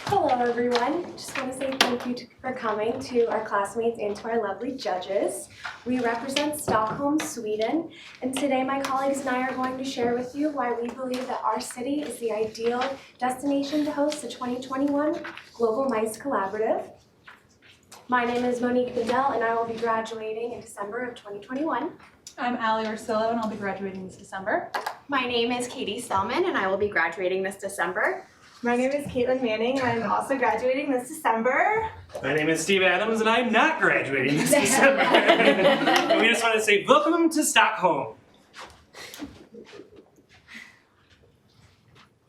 Hello everyone, just want to say thank you for coming to our classmates and to our lovely judges. We represent Stockholm, Sweden, and today my colleagues and I are going to share with you why we believe that our city is the ideal destination to host the 2021 Global MICE Collaborative. My name is Monique Bindell and I will be graduating in December of 2021. I'm Allie Orsillo and I'll be graduating this December. My name is Katie Selman and I will be graduating this December. My name is Caitlin Manning and I'm also graduating this December. My name is Steve Adams and I'm not graduating this December. And we just want to say welcome to Stockholm.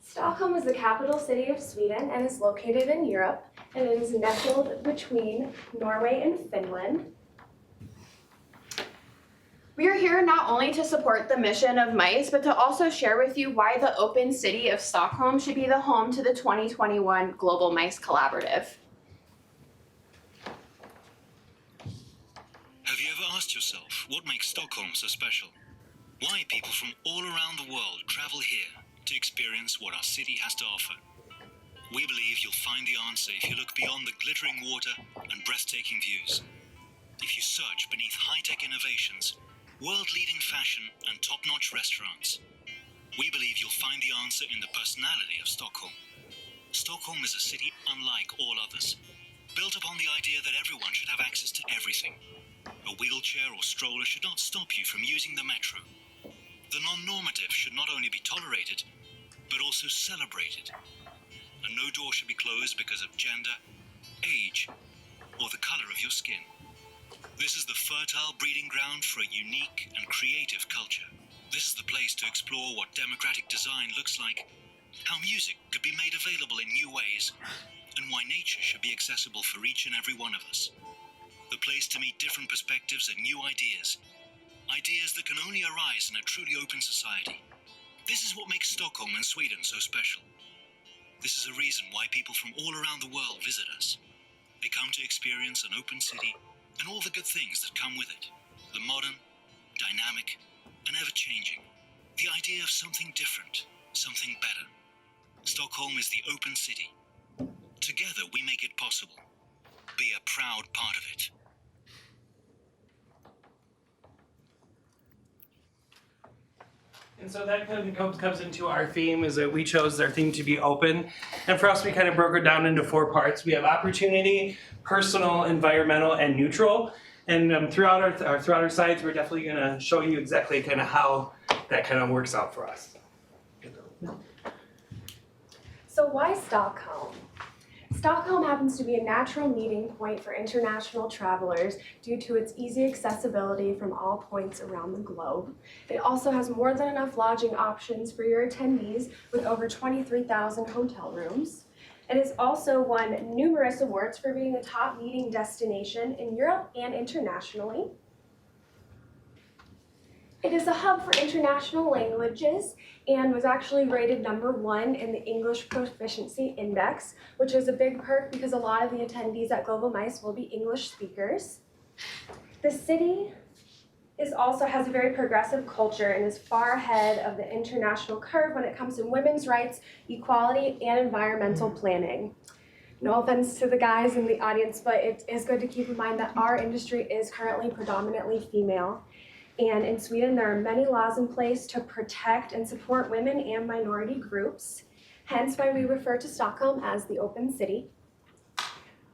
Stockholm is the capital city of Sweden and is located in Europe, and it is nestled between Norway and Finland. We are here not only to support the mission of MICE, but to also share with you why the open city of Stockholm should be the home to the 2021 Global MICE Collaborative. Have you ever asked yourself what makes Stockholm so special? Why people from all around the world travel here to experience what our city has to offer? We believe you'll find the answer if you look beyond the glittering water and breathtaking views. If you search beneath high-tech innovations, world-leading fashion and top-notch restaurants. We believe you'll find the answer in the personality of Stockholm. Stockholm is a city unlike all others, built upon the idea that everyone should have access to everything. A wheelchair or stroller should not stop you from using the metro. The non-normative should not only be tolerated, but also celebrated. And no door should be closed because of gender, age, or the color of your skin. This is the fertile breeding ground for a unique and creative culture. This is the place to explore what democratic design looks like, how music could be made available in new ways, and why nature should be accessible for each and every one of us. The place to meet different perspectives and new ideas. Ideas that can only arise in a truly open society. This is what makes Stockholm and Sweden so special. This is a reason why people from all around the world visit us. They come to experience an open city and all the good things that come with it. The modern, dynamic, and ever-changing. The idea of something different, something better. Stockholm is the open city. Together we make it possible. Be a proud part of it. And so that kind of comes into our theme, is that we chose our theme to be open. And for us, we kind of broke it down into 4 parts. We have opportunity, personal, environmental, and neutral. And throughout our slides, we're definitely going to show you exactly kind of how that kind of works out for us. So why Stockholm? Stockholm happens to be a natural meeting point for international travelers due to its easy accessibility from all points around the globe. It also has more than enough lodging options for your attendees with over 23,000 hotel rooms. It has also won numerous awards for being a top meeting destination in Europe and internationally. It is a hub for international languages and was actually rated #1 in the English Proficiency Index, which is a big perk because a lot of the attendees at Global MICE will be English speakers. The city also has a very progressive culture and is far ahead of the international curve when it comes to women's rights, equality, and environmental planning. No offense to the guys in the audience, but it is good to keep in mind that our industry is currently predominantly female. And in Sweden, there are many laws in place to protect and support women and minority groups, hence why we refer to Stockholm as the open city.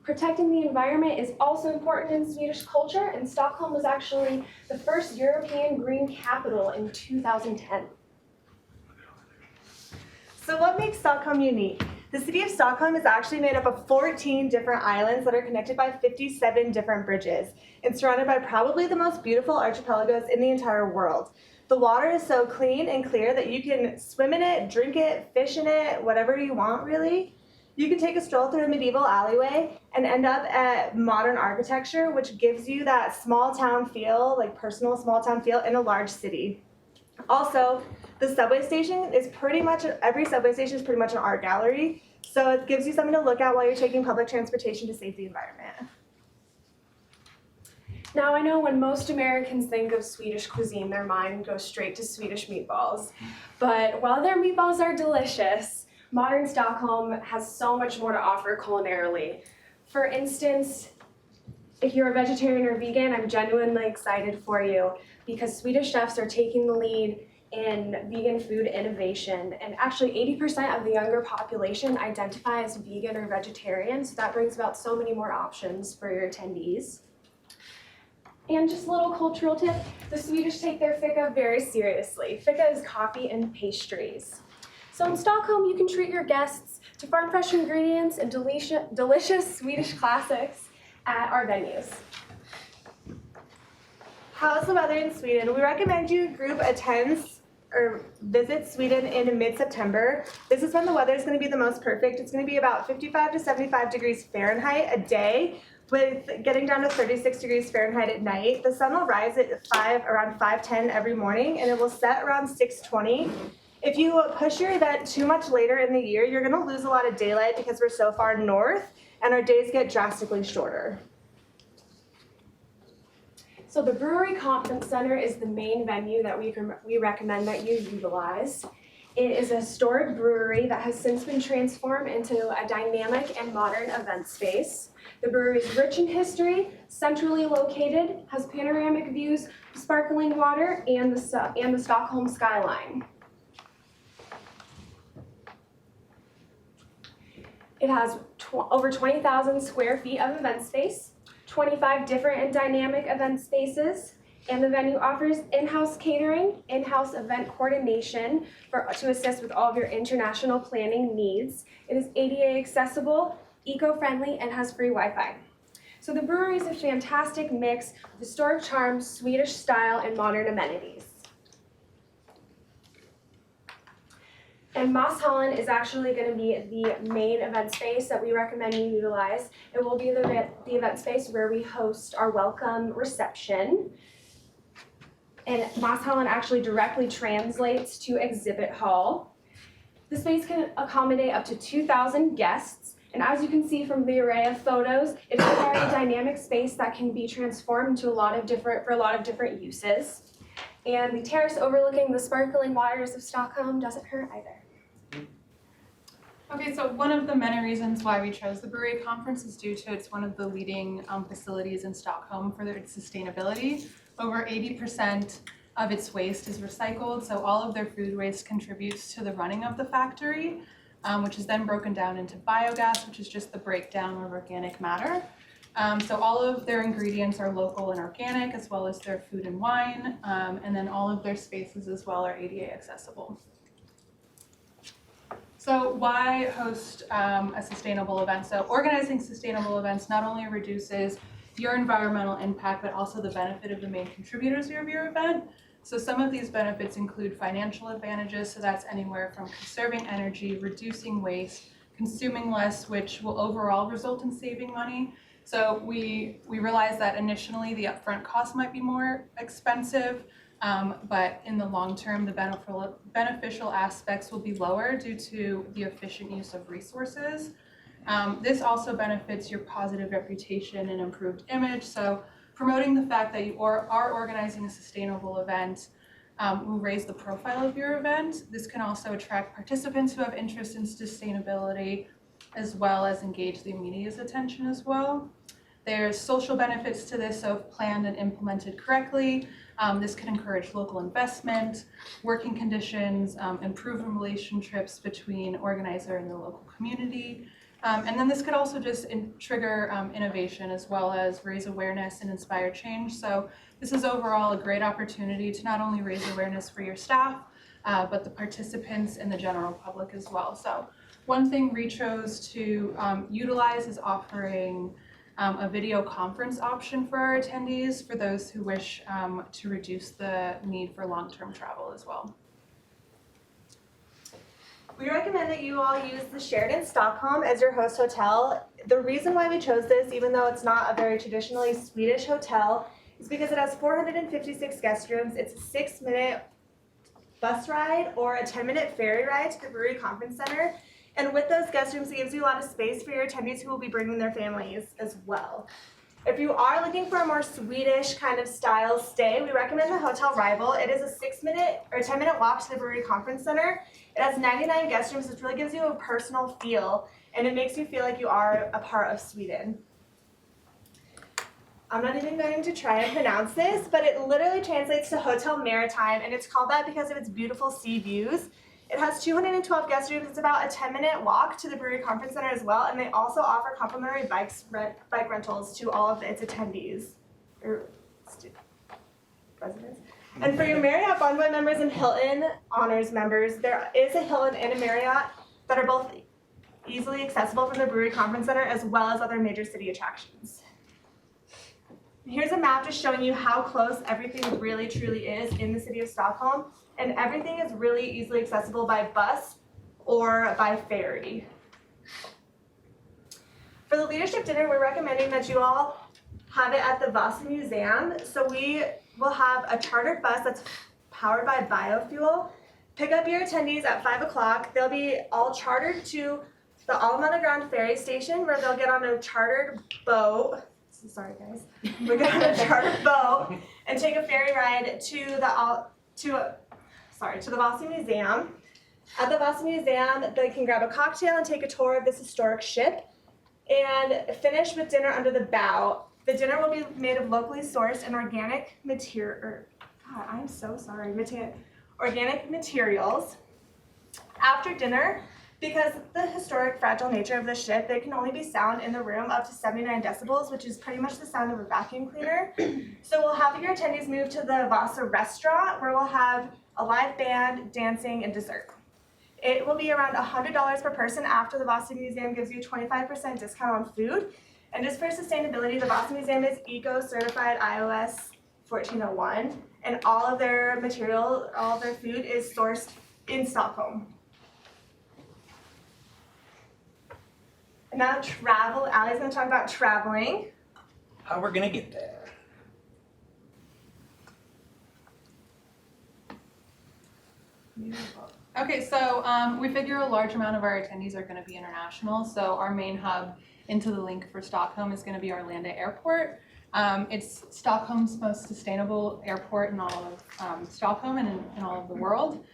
Protecting the environment is also important in Swedish culture, and Stockholm was actually the first European green capital in 2010. So what makes Stockholm unique? The city of Stockholm is actually made up of 14 different islands that are connected by 57 different bridges and surrounded by probably the most beautiful archipelagos in the entire world. The water is so clean and clear that you can swim in it, drink it, fish in it, whatever you want really. You can take a stroll through a medieval alleyway and end up at modern architecture, which gives you that small town feel, like personal small town feel in a large city. Also, the subway station is every subway station is pretty much an art gallery, so it gives you something to look at while you're taking public transportation to save the environment. Now, I know when most Americans think of Swedish cuisine, their mind goes straight to Swedish meatballs. But while their meatballs are delicious, modern Stockholm has so much more to offer culinarily. For instance, if you're a vegetarian or vegan, I'm genuinely excited for you because Swedish chefs are taking the lead in vegan food innovation, and actually 80% of the younger population identify as vegan or vegetarian, so that brings about so many more options for your attendees. And just a little cultural tip, the Swedish take their fika very seriously. Fika is coffee and pastries. So in Stockholm, you can treat your guests to farm fresh ingredients and delicious Swedish classics at our venues. How's the weather in Sweden? We recommend you group attends or visit Sweden in mid-September. This is when the weather is going to be the most perfect. It's going to be about 55 to 75 degrees Fahrenheit a day, with getting down to 36 degrees Fahrenheit at night. The sun will rise at around 5:10 every morning, and it will set around 6:20. If you push your event too much later in the year, you're going to lose a lot of daylight because we're so far north, and our days get drastically shorter. So the Brewery Conference Center is the main venue that we recommend that you utilize. It is a historic brewery that has since been transformed into a dynamic and modern event space. The brewery is rich in history, centrally located, has panoramic views, sparkling water, and the Stockholm skyline. It has over 20,000 square feet of event space, 25 different and dynamic event spaces, and the venue offers in-house catering, in-house event coordination to assist with all of your international planning needs. It is ADA accessible, eco-friendly, and has free Wi-Fi. So the brewery is a fantastic mix of historic charm, Swedish style, and modern amenities. And Miscellaneous is actually going to be the main event space that we recommend you utilize. It will be the event space where we host our welcome reception. And Miscellaneous actually directly translates to exhibit hall. The space can accommodate up to 2,000 guests. And as you can see from the array of photos, it is a very dynamic space that can be transformed into a lot of different uses. And the terrace overlooking the sparkling waters of Stockholm doesn't hurt either. Okay, so one of the many reasons why we chose the Brewery Conference is due to it's one of the leading facilities in Stockholm for its sustainability. Over 80% of its waste is recycled, so all of their food waste contributes to the running of the factory, which is then broken down into biogas, which is just the breakdown of organic matter. So all of their ingredients are local and organic, as well as their food and wine, and then all of their spaces as well are ADA accessible. So why host a sustainable event? So organizing sustainable events not only reduces your environmental impact, but also the benefit of the main contributors of your event. So some of these benefits include financial advantages, so that's anywhere from conserving energy, reducing waste, consuming less, which will overall result in saving money. So we realize that initially the upfront cost might be more expensive, but in the long term, the beneficial aspects will be lower due to the efficient use of resources. This also benefits your positive reputation and improved image. So promoting the fact that you are organizing a sustainable event will raise the profile of your event. This can also attract participants who have interest in sustainability, as well as engage the media's attention as well. There's social benefits to this, so if planned and implemented correctly, this can encourage local investment, working conditions, improving relationships between organizer and the local community. And then this could also just trigger innovation, as well as raise awareness and inspire change. So this is overall a great opportunity to not only raise awareness for your staff, but the participants and the general public as well. So one thing we chose to utilize is offering a video conference option for our attendees for those who wish to reduce the need for long-term travel as well. We recommend that you all use the Sheraton Stockholm as your host hotel. The reason why we chose this, even though it's not a very traditionally Swedish hotel, is because it has 456 guest rooms. It's a 6-minute bus ride or a 10-minute ferry ride to the Brewery Conference Center. And with those guest rooms, it gives you a lot of space for your attendees who will be bringing their families as well. If you are looking for a more Swedish kind of style stay, we recommend the Hotel Rival. It is a 6-minute or 10-minute walk to the Brewery Conference Center. It has 99 guest rooms, which really gives you a personal feel, and it makes you feel like you are a part of Sweden. I'm not even going to try and pronounce this, but it literally translates to Hotel Maritime, and it's called that because of its beautiful sea views. It has 212 guest rooms. It's about a 10-minute walk to the Brewery Conference Center as well, and they also offer complimentary bike rentals to all of its attendees or residents. And for your Marriott Bonvoy members and Hilton Honors members, there is a Hilton and a Marriott that are both easily accessible from the Brewery Conference Center as well as other major city attractions. Here's a map just showing you how close everything really truly is in the city of Stockholm, and everything is really easily accessible by bus or by ferry. For the leadership dinner, we're recommending that you all have it at the Vasa Museum. So we will have a chartered bus that's powered by biofuel. Pick up your attendees at 5 o'clock. They'll be all chartered to the Almana Grand ferry station where they'll get on a chartered boat. Sorry guys. We're gonna have a chartered boat and take a ferry ride to the Vasa Museum. At the Vasa Museum, they can grab a cocktail and take a tour of this historic ship and finish with dinner under the bow. The dinner will be made of locally sourced and organic organic materials. After dinner, because of the historic fragile nature of the ship, there can only be sound in the room up to 79 decibels, which is pretty much the sound of a vacuum cleaner. So we'll have your attendees move to the Vasa restaurant where we'll have a live band, dancing, and dessert. It will be around $100 per person. After the Vasa Museum gives you 25% discount on food. And just for sustainability, the Vasa Museum is eco-certified iOS 1401, and all of their material, all of their food is sourced in Stockholm. And now travel, Allie's gonna talk about traveling. How we're gonna get there. Okay, so we figure a large amount of our attendees are going to be international. So our main hub into the link for Stockholm is going to be Arlanda Airport. It's Stockholm's most sustainable airport in all of Stockholm and in all of the world.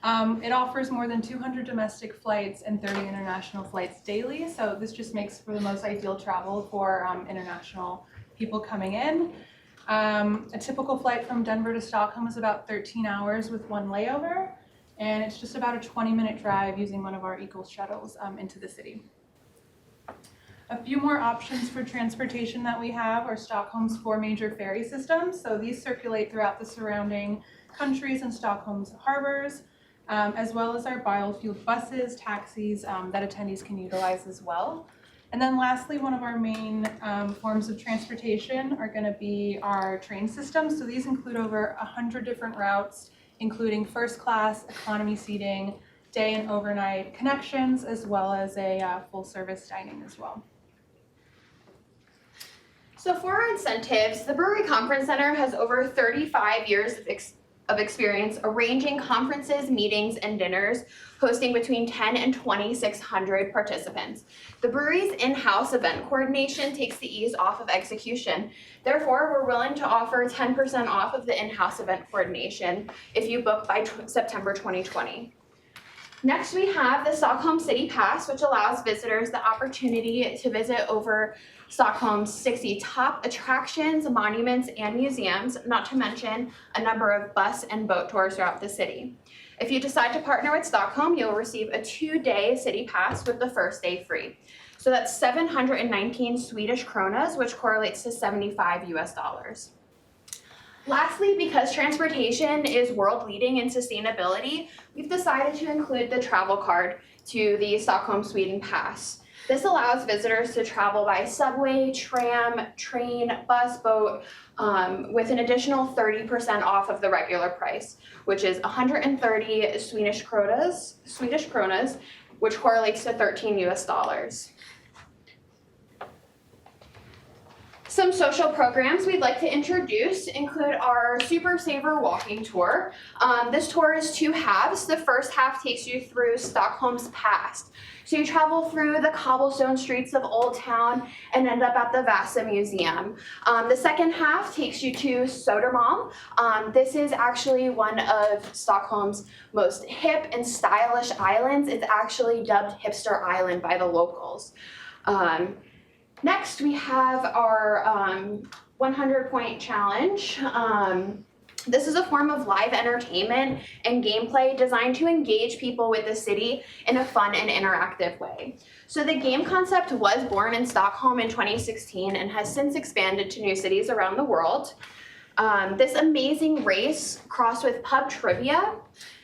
It offers more than 200 domestic flights and 30 international flights daily. So this just makes for the most ideal travel for international people coming in. A typical flight from Denver to Stockholm is about 13 hours with one layover. And it's just about a 20-minute drive using one of our Eagle shuttles into the city. A few more options for transportation that we have are Stockholm's 4 major ferry systems. So these circulate throughout the surrounding countries and Stockholm's harbors, as well as our biofueled buses, taxis that attendees can utilize as well. And then lastly, one of our main forms of transportation are going to be our train systems. So these include over 100 different routes, including first class, economy seating, day and overnight connections, as well as a full service dining as well. So for our incentives, the Brewery Conference Center has over 35 years of experience arranging conferences, meetings, and dinners, hosting between 10 and 2,600 participants. The brewery's in-house event coordination takes the ease off of execution. Therefore, we're willing to offer 10% off of the in-house event coordination if you book by September 2020. Next, we have the Stockholm City Pass, which allows visitors the opportunity to visit over Stockholm's 60 top attractions, monuments, and museums, not to mention a number of bus and boat tours throughout the city. If you decide to partner with Stockholm, you'll receive a 2-day city pass with the first day free. So that's 719 Swedish kronas, which correlates to $75 US. Lastly, because transportation is world leading in sustainability, we've decided to include the travel card to the Stockholm Sweden Pass. This allows visitors to travel by subway, tram, train, bus, boat, with an additional 30% off of the regular price, which is 130 Swedish kronas, which correlates to $13 US. Some social programs we'd like to introduce include our Super Saver walking tour. This tour is 2 halves. The first half takes you through Stockholm's past. So you travel through the cobblestone streets of Old Town and end up at the Vasa Museum. The second half takes you to Södermalm. This is actually one of Stockholm's most hip and stylish islands. It's actually dubbed Hipster Island by the locals. Next, we have our 100-point challenge. This is a form of live entertainment and gameplay designed to engage people with the city in a fun and interactive way. So the game concept was born in Stockholm in 2016 and has since expanded to new cities around the world. This amazing race, crossed with pub trivia,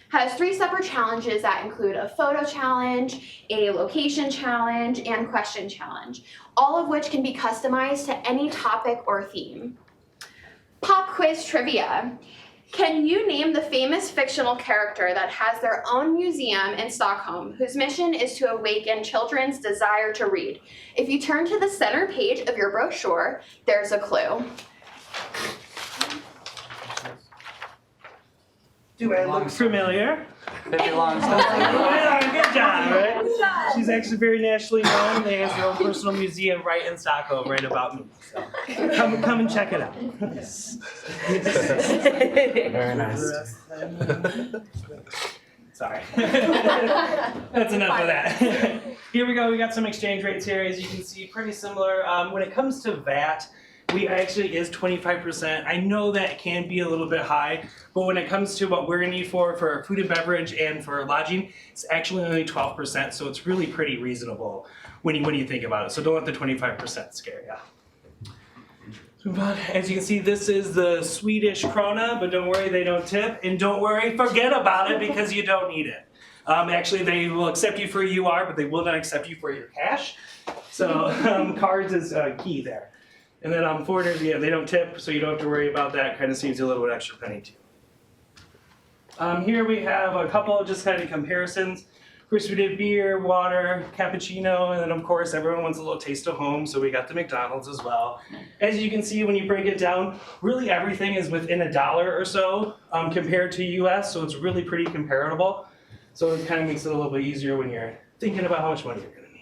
has 3 separate challenges that include a photo challenge, a location challenge, and question challenge, all of which can be customized to any topic or theme. Pop quiz trivia. Can you name the famous fictional character that has their own museum in Stockholm, whose mission is to awaken children's desire to read? If you turn to the center page of your brochure, there's a clue. Do I look familiar? Pippi Longstocking. Yeah, good job, right? She's actually very nationally known. They have their own personal museum right in Stockholm, right about me. So come and check it out. Very nice. Sorry. That's enough of that. Here we go. We got some exchange rates here. As you can see, pretty similar. When it comes to VAT, we actually is 25%. I know that can be a little bit high, but when it comes to what we're gonna need for food and beverage and for lodging, it's actually only 12%, so it's really pretty reasonable when you think about it. So don't let the 25% scare you. As you can see, this is the Swedish krona, but don't worry, they don't tip, and don't worry, forget about it because you don't need it. Actually, they will accept you for who you are, but they will not accept you for your cash. So cards is key there. And then foreigners, yeah, they don't tip, so you don't have to worry about that. Kind of saves you a little bit extra penny too. Here we have a couple of just kind of comparisons. First we did beer, water, cappuccino, and then of course everyone wants a little taste of home, so we got the McDonald's as well. As you can see when you break it down, really everything is within $1 or so compared to US, so it's really pretty comparable. So it kind of makes it a little bit easier when you're thinking about how much money you're gonna need.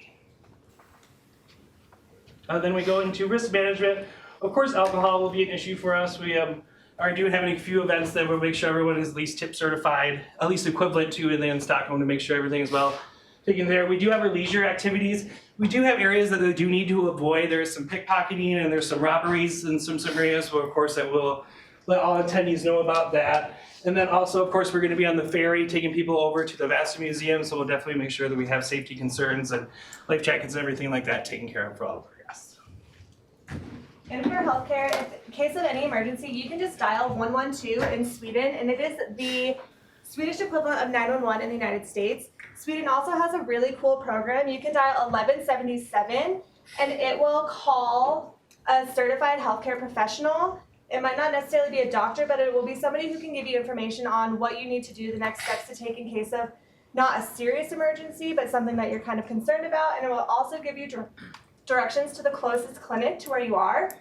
Then we go into risk management. Of course, alcohol will be an issue for us. We are doing having a few events that will make sure everyone is at least tip certified, at least equivalent to in Stockholm to make sure everything is well taken there. We do have our leisure activities. We do have areas that they do need to avoid. There's some pickpocketing and there's some robberies in some areas. So of course, that will let all attendees know about that. And then also, of course, we're going to be on the ferry taking people over to the Vasa Museum. So we'll definitely make sure that we have safety concerns and life jackets and everything like that taken care of for all of our guests. And for healthcare, in case of any emergency, you can just dial 112 in Sweden, and it is the Swedish equivalent of 911 in the United States. Sweden also has a really cool program. You can dial 1177, and it will call a certified healthcare professional. It might not necessarily be a doctor, but it will be somebody who can give you information on what you need to do, the next steps to take in case of not a serious emergency, but something that you're kind of concerned about, and it will also give you directions to the closest clinic to where you are.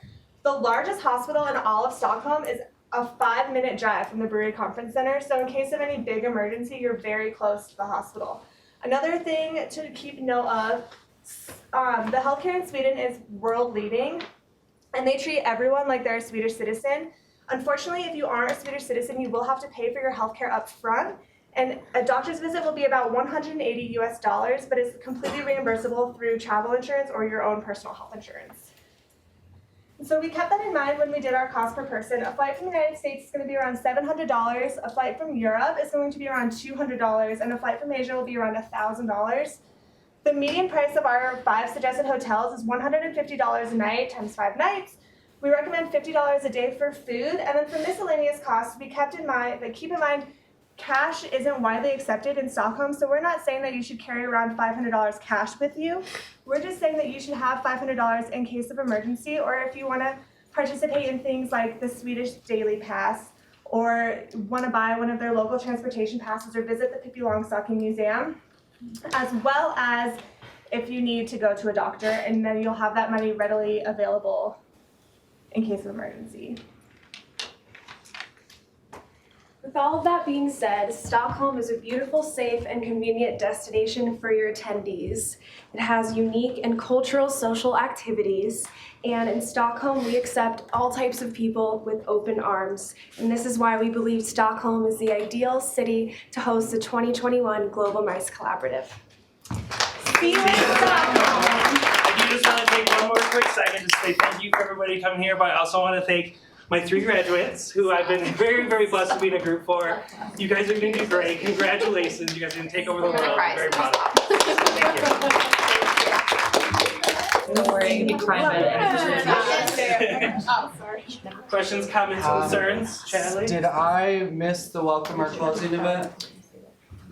The largest hospital in all of Stockholm is a 5-minute drive from the Brewery Conference Center, so in case of any big emergency, you're very close to the hospital. Another thing to keep note of, the healthcare in Sweden is world leading, and they treat everyone like they're a Swedish citizen. Unfortunately, if you aren't a Swedish citizen, you will have to pay for your healthcare up front. And a doctor's visit will be about $180 US, but it's completely reimbursable through travel insurance or your own personal health insurance. So we kept that in mind when we did our cost per person. A flight from the United States is going to be around $700, a flight from Europe is going to be around $200, and a flight from Asia will be around $1,000. The median price of our 5 suggested hotels is $150 a night times 5 nights. We recommend $50 a day for food, and then for miscellaneous costs, we keep in mind, cash isn't widely accepted in Stockholm, so we're not saying that you should carry around $500 cash with you. We're just saying that you should have $500 in case of emergency, or if you want to participate in things like the Swedish Daily Pass, or want to buy one of their local transportation passes or visit the Pippi Longstocking Museum, as well as if you need to go to a doctor, and then you'll have that money readily available in case of emergency. With all of that being said, Stockholm is a beautiful, safe, and convenient destination for your attendees. It has unique and cultural social activities, and in Stockholm we accept all types of people with open arms. And this is why we believe Stockholm is the ideal city to host the 2021 Global Mice Collaborative. See you in Stockholm! I do just want to take one more quick second to say thank you for everybody coming here, but I also want to thank my 3 graduates, who I've been very, very blessed to be in a group for. You guys are going to do great. Congratulations. You guys are going to take over the world. I'm very proud of you. Thank you. Don't worry, you cry about Oh, sorry. Questions, comments, concerns? Chadley? Did I miss the welcome or closing event?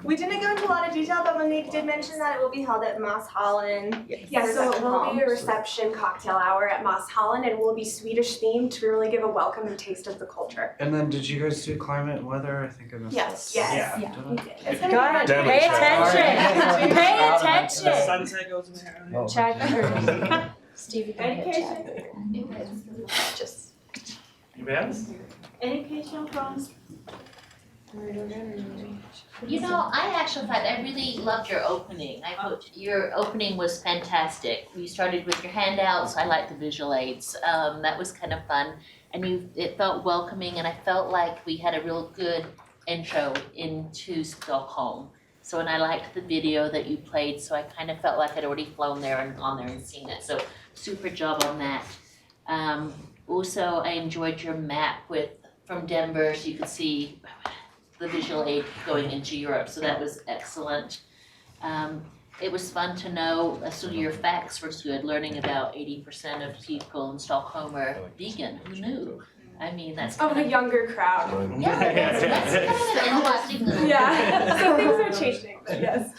We didn't go into a lot of detail, but Monique did mention that it will be held at Moss Holland. Yeah, so it will be a reception cocktail hour at Moss Holland, and will be Swedish themed to really give a welcome and taste of the culture. And then did you guys do climate and weather? I think I missed Yes. that. Yes. Yeah. We did. It's gonna be fun. Pay attention. Pay The attention. sunset goes in there. Oh. Check. Stevie, Education. Just. Anybody else? Education from. You know, I actually thought I really loved your opening. I thought your opening was fantastic. You started with your handouts. I liked the visual aids. That was kind of fun, and it felt welcoming. And I felt like we had a real good intro into Stockholm. So, and I liked the video that you played. So I kind of felt like I'd already flown there and on there and seen it. So super job on that. Also, I enjoyed your map from Denver, so you could see the visual aid going into Europe, so that was excellent. It was fun to know, so your facts were good, learning about 80% of people in Stockholm are vegan, who knew? I mean, that's Of kind the of, younger crowd. yeah, that's kind of an interesting little. Yeah, so things are changing, but yes.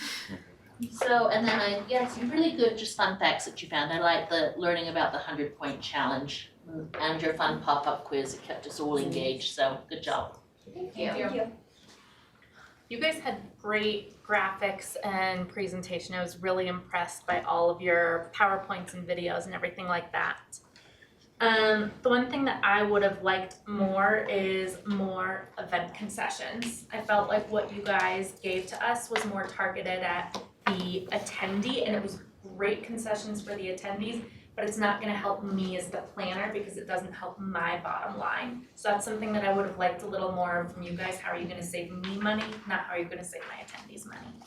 So, and then some really good, just fun facts that you found. I like the learning about the 100-point challenge and your fun pop-up quiz. It kept us all engaged, so good job. Thank you. You guys had great graphics and presentation. I was really impressed by all of your PowerPoints and videos and everything like that. The one thing that I would have liked more is more event concessions. I felt like what you guys gave to us was more targeted at the attendee, and it was great concessions for the attendees, but it's not gonna help me as the planner because it doesn't help my bottom line. So that's something that I would have liked a little more from you guys. How are you gonna save me money, not how are you gonna save my attendees money?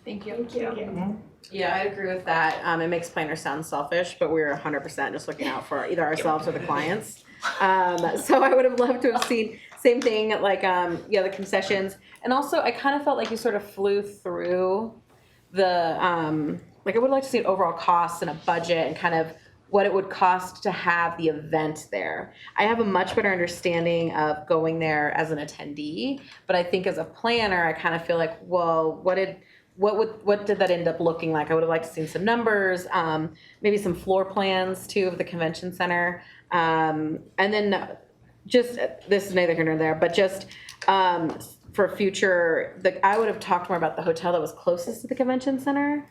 Thank you. Thank you. Yeah, I agree with that. It makes planners sound selfish, but we're 100% just looking out for either ourselves or the clients. So I would have loved to have seen same thing, like the concessions, and also I kind of felt like you sort of flew through the like I would like to see an overall cost and a budget and kind of what it would cost to have the event there. I have a much better understanding of going there as an attendee, but I think as a planner, I kind of feel like, well, what did that end up looking like? I would have liked to see some numbers, maybe some floor plans too of the convention center, and then just this is neither here nor there, but just for future, I would have talked more about the hotel that was closest to the convention center.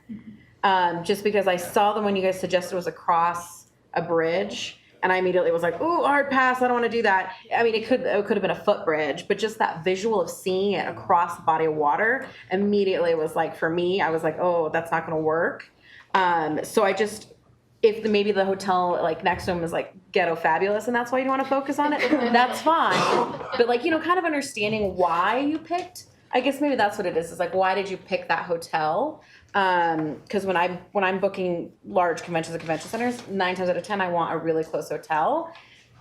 Just because I saw them when you guys suggested it was across a bridge, and I immediately was like, ooh, hard pass, I don't want to do that. I mean, it could have been a footbridge, but just that visual of seeing it across the body of water immediately was like, for me, I was like, oh, that's not going to work. So I just, if maybe the hotel like next to them is like ghetto fabulous and that's why you want to focus on it, that's fine. But like, kind of understanding why you picked, I guess maybe that's what it is like, why did you pick that hotel? Because when I'm booking large conventions and convention centers, 9 times out of 10, I want a really close hotel.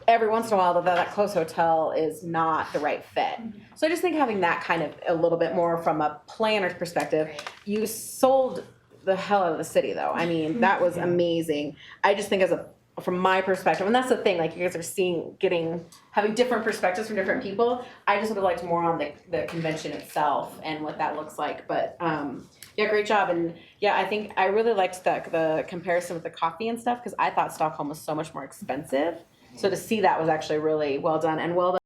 Every once in a while, that close hotel is not the right fit. So I just think having that kind of a little bit more from a planner's perspective, you sold the hell out of the city though. I mean, that was amazing. I just think from my perspective, and that's the thing, like you guys are having different perspectives from different people. I just would have liked more on the convention itself and what that looks like. But yeah, great job. And yeah, I think I really liked the comparison with the coffee and stuff because I thought Stockholm was so much more expensive. So to see that was actually really well done and well done.